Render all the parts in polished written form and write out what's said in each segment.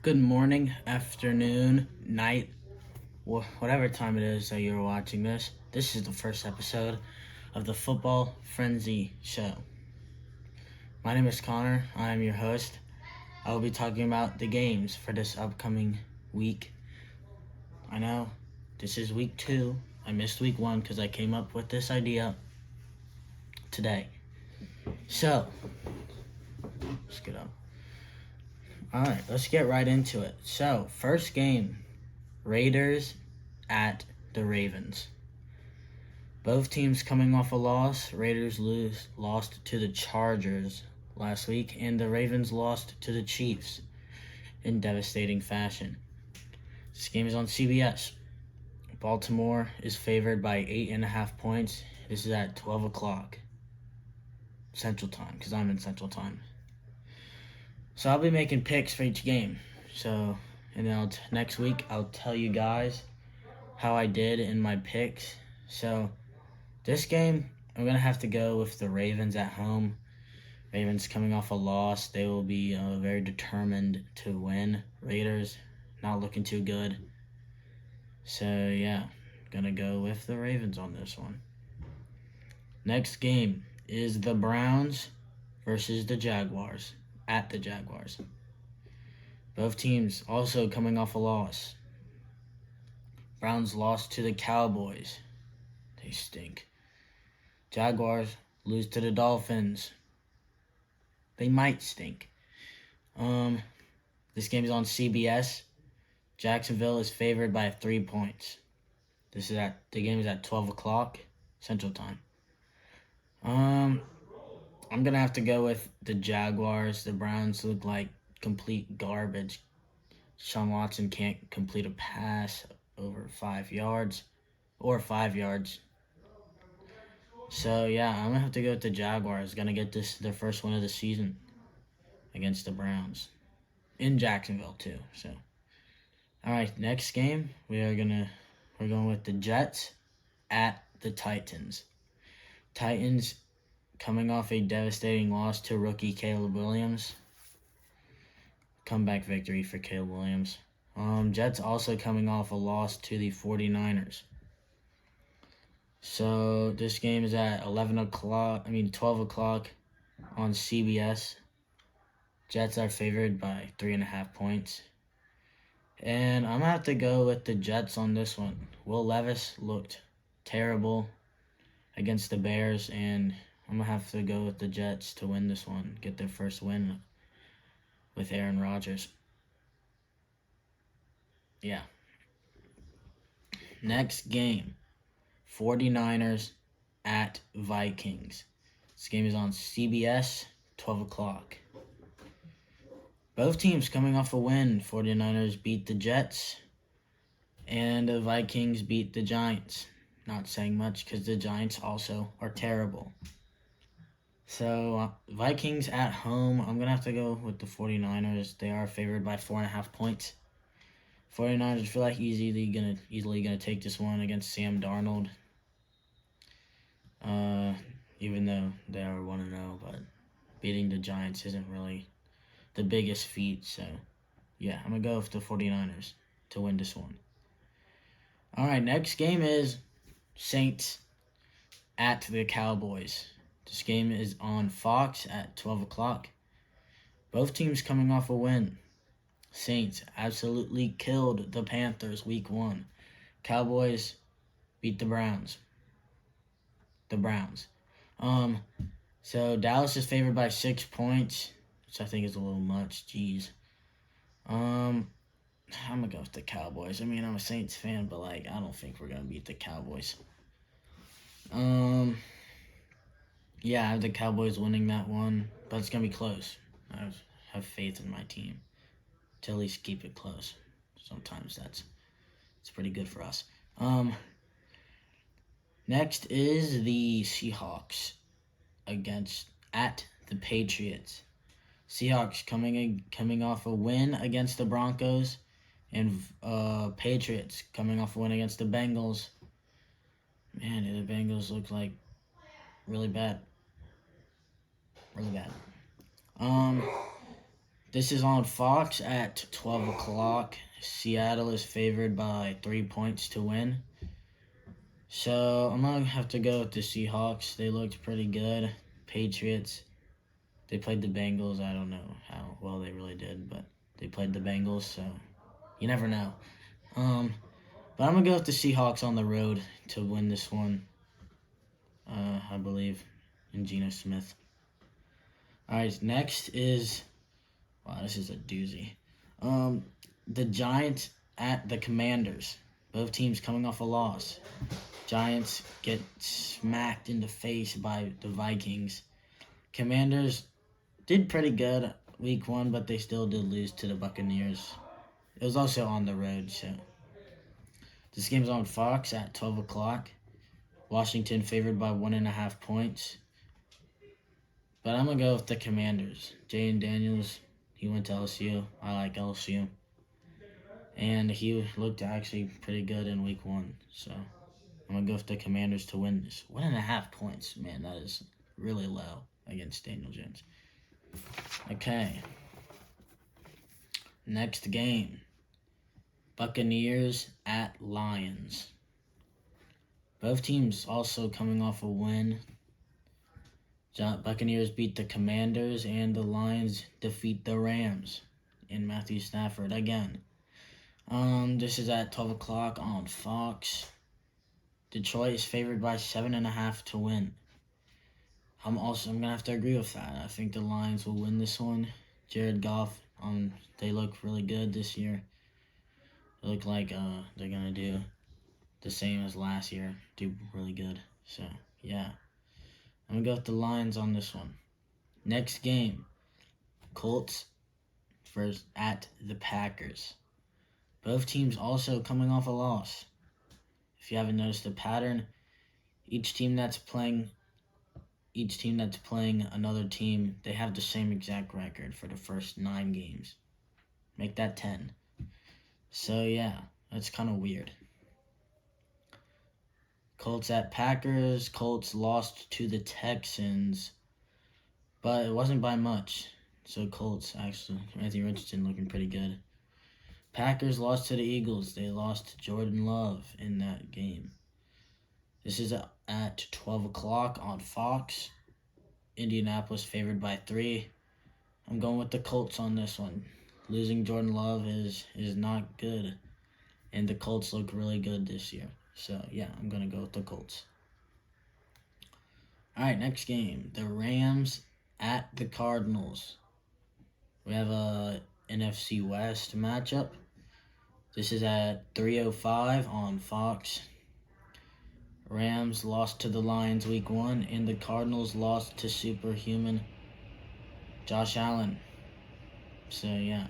Good morning, afternoon, night, whatever time it is that you're watching this. This is the first episode of the Football Frenzy Show. My name is Connor. I am your host. I will be talking about the games for this upcoming week. I know this is week 2. I missed week 1 because I came up with this idea today. So, let's get up. Alright, let's get right into it. So, first game, Raiders at the Ravens. Both teams coming off a loss. Raiders lost to the Chargers last week, and the Ravens lost to the Chiefs in devastating fashion. This game is on CBS. Baltimore is favored by 8.5 points. This is at 12 o'clock Central Time, because I'm in Central Time. So I'll be making picks for each game. So, and then next week I'll tell you guys how I did in my picks. So, this game, I'm going to have to go with the Ravens at home. Ravens coming off a loss. They will be very determined to win. Raiders not looking too good. So, yeah, going to go with the Ravens on this one. Next game is the Browns versus the Jaguars at the Jaguars. Both teams also coming off a loss. Browns lost to the Cowboys. They stink. Jaguars lose to the Dolphins. They might stink. This game is on CBS. Jacksonville is favored by 3 points. The game is at 12 o'clock Central Time. I'm gonna have to go with the Jaguars. The Browns look like complete garbage. Sean Watson can't complete a pass over 5 yards or 5 yards. So, yeah, I'm going to have to go with the Jaguars. Going to get their first win of the season against the Browns. In Jacksonville, too. So, all right, next game, we're going with the Jets at the Titans. Titans coming off a devastating loss to rookie Caleb Williams. Comeback victory for Caleb Williams. Jets also coming off a loss to the 49ers. So this game is at 12 o'clock on CBS. Jets are favored by 3.5 points. And I'm going to have to go with the Jets on this one. Will Levis looked terrible against the Bears, and I'm going to have to go with the Jets to win this one, get their first win with Aaron Rodgers. Yeah. Next game, 49ers at Vikings. This game is on CBS, 12 o'clock. Both teams coming off a win. 49ers beat the Jets, and the Vikings beat the Giants. Not saying much because the Giants also are terrible. So, Vikings at home, I'm going to have to go with the 49ers. They are favored by 4.5 points. 49ers feel like easily gonna take this one against Sam Darnold. Even though they are 1-0, but beating the Giants isn't really the biggest feat. So, yeah, I'm going to go with the 49ers to win this one. All right, next game is Saints at the Cowboys. This game is on Fox at 12 o'clock. Both teams coming off a win. Saints absolutely killed the Panthers week 1. Cowboys beat the Browns. So Dallas is favored by 6 points, which I think is a little much. Jeez. I'm going to go with the Cowboys. I mean, I'm a Saints fan, but, I don't think we're going to beat the Cowboys. Yeah, I have the Cowboys winning that one, but it's going to be close. I have faith in my team to at least keep it close. Sometimes it's pretty good for us. Next is the Seahawks at the Patriots. Seahawks coming off a win against the Broncos, and Patriots coming off a win against the Bengals. Man, the Bengals look like really bad. Really bad. This is on Fox at 12 o'clock. Seattle is favored by 3 points to win. So I'm going to have to go with the Seahawks. They looked pretty good. Patriots, they played the Bengals. I don't know how well they really did, but they played the Bengals, so you never know. But I'm going to go with the Seahawks on the road to win this one, I believe, in Geno Smith. All right, next is, wow, this is a doozy. The Giants at the Commanders. Both teams coming off a loss. Giants get smacked in the face by the Vikings. Commanders did pretty good week 1, but they still did lose to the Buccaneers. It was also on the road, so. This game's on Fox at 12 o'clock. Washington favored by 1.5 points. But I'm going to go with the Commanders. Jayden Daniels, he went to LSU. I like LSU. And he looked actually pretty good in week 1, so I'm going to go with the Commanders to win this. 1.5 points. Man, that is really low against Daniel Jones. Okay. Next game. Buccaneers at Lions. Both teams also coming off a win. Buccaneers beat the Commanders, and the Lions defeat the Rams in Matthew Stafford again. This is at 12 o'clock on Fox. Detroit is favored by 7.5 to win. I'm going to have to agree with that. I think the Lions will win this one. Jared Goff, they look really good this year. They look like they're going to do the same as last year. Do really good. So, yeah. I'm going to go with the Lions on this one. Next game. Colts first at the Packers. Both teams also coming off a loss. If you haven't noticed the pattern, each team that's playing another team, they have the same exact record for the first 9 games. Make that 10. So yeah, that's kind of weird. Colts at Packers. Colts lost to the Texans, but it wasn't by much. So Colts, actually, Anthony Richardson looking pretty good. Packers lost to the Eagles. They lost to Jordan Love in that game. This is at 12 o'clock on Fox. Indianapolis favored by 3. I'm going with the Colts on this one. Losing Jordan Love is not good. And the Colts look really good this year. So, yeah, I'm going to go with the Colts. All right, next game. The Rams at the Cardinals. We have a NFC West matchup. This is at 3:05 on Fox. Rams lost to the Lions week 1, and the Cardinals lost to superhuman Josh Allen. So, yeah.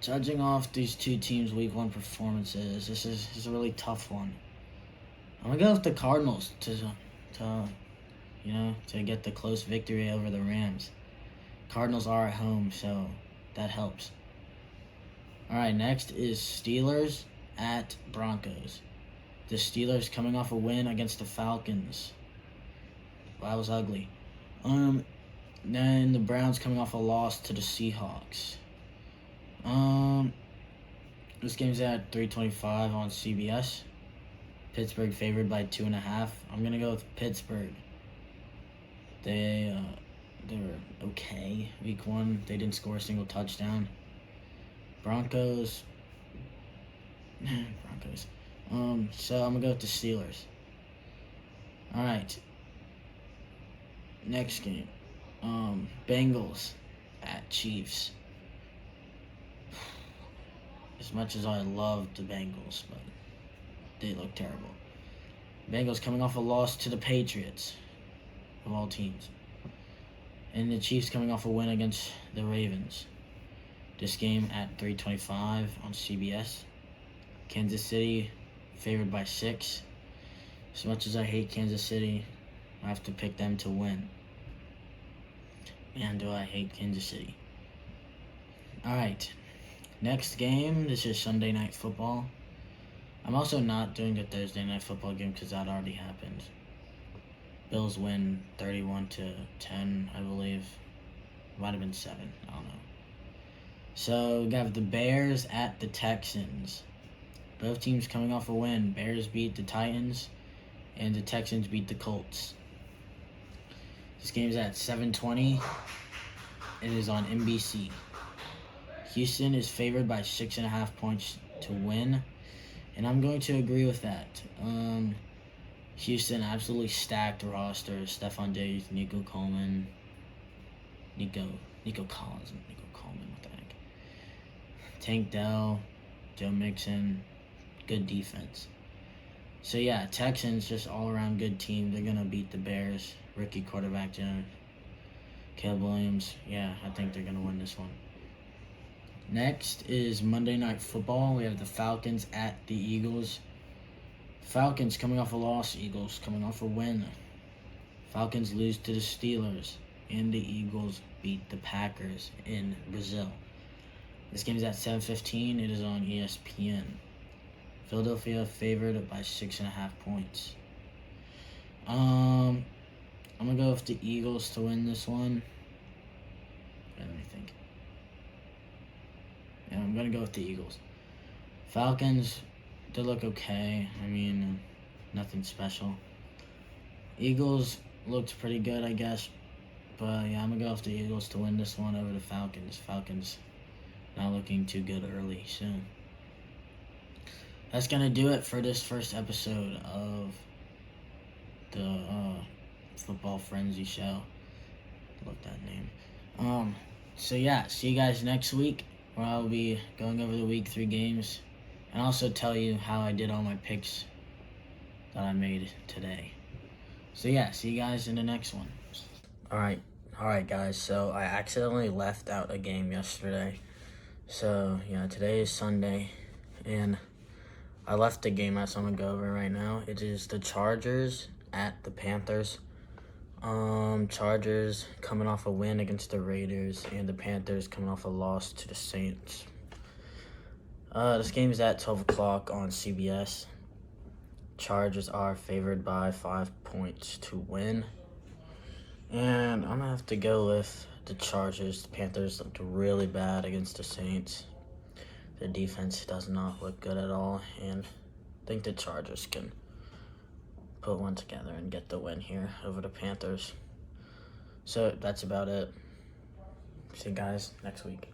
Judging off these two teams' week 1 performances, this is a really tough one. I'm going to go with the Cardinals to get the close victory over the Rams. Cardinals are at home, so that helps. All right, next is Steelers at Broncos. The Steelers coming off a win against the Falcons. Well, that was ugly. Then the Browns coming off a loss to the Seahawks. This game's at 3:25 on CBS. Pittsburgh favored by 2.5. I'm gonna go with Pittsburgh. They were okay week 1. They didn't score a single touchdown. Broncos. So I'm gonna go with the Steelers. All right. Next game. Bengals at Chiefs. As much as I love the Bengals, but they look terrible. Bengals coming off a loss to the Patriots, of all teams. And the Chiefs coming off a win against the Ravens. This game at 3:25 on CBS. Kansas City favored by 6. As much as I hate Kansas City, I have to pick them to win. Man, do I hate Kansas City. All right. Next game, this is Sunday Night Football. I'm also not doing the Thursday Night Football game because that already happened. Bills win 31-10, I believe. Might have been 7. I don't know. So we have the Bears at the Texans. Both teams coming off a win. Bears beat the Titans, and the Texans beat the Colts. This game's at 7:20. It is on NBC. Houston is favored by 6.5 points to win, and I'm going to agree with that. Houston absolutely stacked roster. Stephon Diggs, Nico Coleman, what the heck? Tank Dell, Joe Mixon, good defense. So yeah, Texans just all around good team. They're gonna beat the Bears. Rookie quarterback, Caleb Williams. Yeah, I think they're gonna win this one. Next is Monday Night Football. We have the Falcons at the Eagles. Falcons coming off a loss. Eagles coming off a win. Falcons lose to the Steelers, and the Eagles beat the Packers in Brazil. This game is at 7:15. It is on ESPN. Philadelphia favored by 6.5 points. I'm gonna go with the Eagles to win this one. Let me think. Yeah, I'm gonna go with the Eagles. Falcons, they look okay. I mean, nothing special. Eagles looked pretty good, I guess. But yeah, I'm gonna go with the Eagles to win this one over the Falcons. Falcons not looking too good early, so that's gonna do it for this first episode of the Football Frenzy Show. Look that name. So yeah, see you guys next week, where I'll be going over the week 3 games, and also tell you how I did all my picks that I made today. So yeah, see you guys in the next one. Alright guys, so I accidentally left out a game yesterday. So yeah, today is Sunday, and I left the game out, so I'm gonna go over right now. It is the Chargers at the Panthers. Chargers coming off a win against the Raiders, and the Panthers coming off a loss to the Saints. This game is at 12 o'clock on CBS. Chargers are favored by 5 points to win. And I'm gonna have to go with the Chargers. The Panthers looked really bad against the Saints. The defense does not look good at all, and I think the Chargers can put one together and get the win here over the Panthers. So that's about it. See you guys next week.